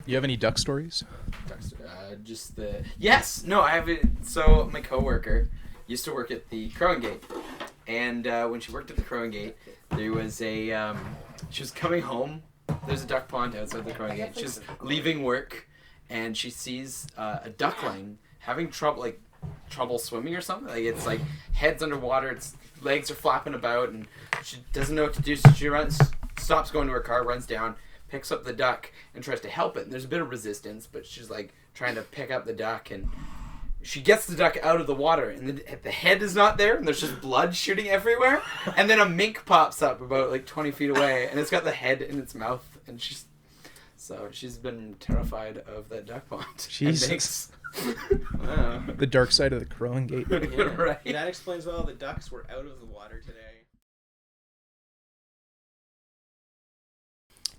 You have any duck stories? Yes! No, I have it. So, my coworker used to work at the Crowing Gate. And when she worked at the Crowing Gate, there was she was coming home. There's a duck pond outside the Crowing Gate. She's leaving work, and she sees a duckling having trouble swimming or something. Like, it's like head's underwater, its legs are flapping about, and she doesn't know what to do. So she stops going to her car, runs down, picks up the duck, and tries to help it. And there's a bit of resistance, but she's like trying to pick up the duck, and she gets the duck out of the water, and the head is not there, and there's just blood shooting everywhere. And then a mink pops up about like 20 feet away, and it's got the head in its mouth, and she's been terrified of that duck pond. Jesus. The dark side of the Crowing Gate. Yeah. Right. That explains why all the ducks were out of the water today.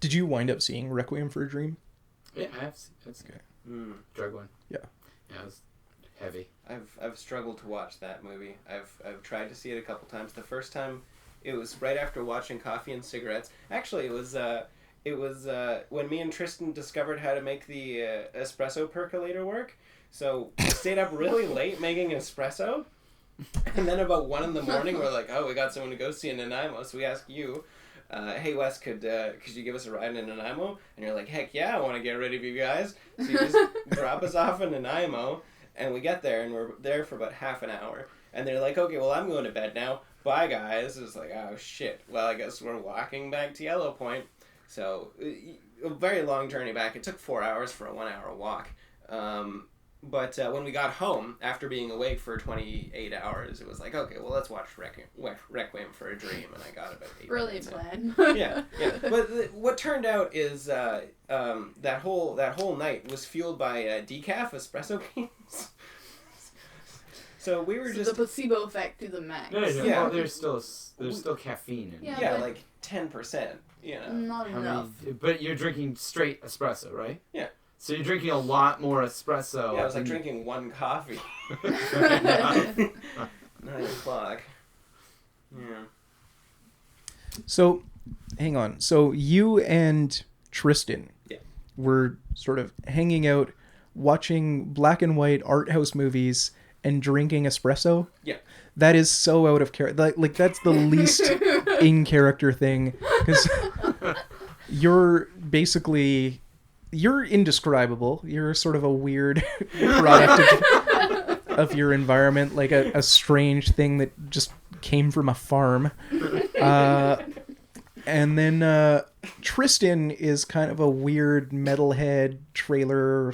Did you wind up seeing Requiem for a Dream? Yeah, I have. That's okay. Drug one. Yeah. Yeah, it was heavy. I've struggled to watch that movie. I've tried to see it a couple times. The first time, it was right after watching Coffee and Cigarettes. Actually, it was when me and Tristan discovered how to make the espresso percolator work. So we stayed up really late making espresso, and then about 1 a.m, we're like, oh, we got someone to go see in Nanaimo. So we asked you, hey Wes, could you give us a ride in Nanaimo? And you're like, heck yeah, I want to get rid of you guys. So you just drop us off in Nanaimo, and we get there, and we're there for about half an hour. And they're like, okay, well, I'm going to bed now. Bye, guys. It's like, oh, shit. Well, I guess we're walking back to Yellow Point. So, a very long journey back. It took 4 hours for a 1 hour walk. But when we got home, after being awake for 28 hours, it was like, okay, well, let's watch Requiem for a Dream. And I got about 8 Brilliant plan. Yeah. But what turned out is that whole night was fueled by decaf espresso beans. So we were just the placebo effect to the max. Yeah. Well, there's still caffeine in it. Yeah, like 10%. You know. Not enough. But you're drinking straight espresso, right? Yeah. So you're drinking a lot more espresso. Yeah, it was like drinking 1 coffee. 9 o'clock. Yeah. So, hang on. So you and Tristan were sort of hanging out, watching black and white art house movies and drinking espresso. Yeah. That is so out of character. Like that's the least in character thing, because you're indescribable. You're sort of a weird product of your environment, like a strange thing that just came from a farm. And then Tristan is kind of a weird metalhead trailer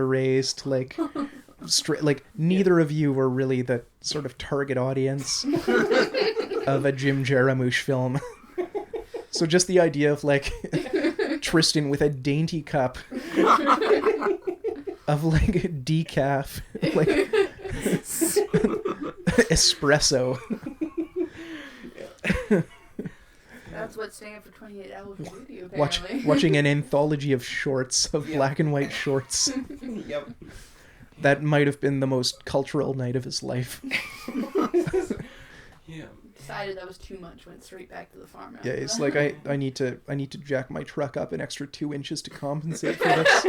raised, like neither of you were really the sort of target audience of a Jim Jarmusch film. So just the idea of like Tristan with a dainty cup of like decaf, like espresso. That's what staying up for 28 hours will do, apparently. Watching an anthology of shorts, of black and white shorts. Yep. That might have been the most cultural night of his life. Yeah. Decided that was too much, went straight back to the farm. Yeah, it's like I need to jack my truck up an extra 2 inches to compensate for this.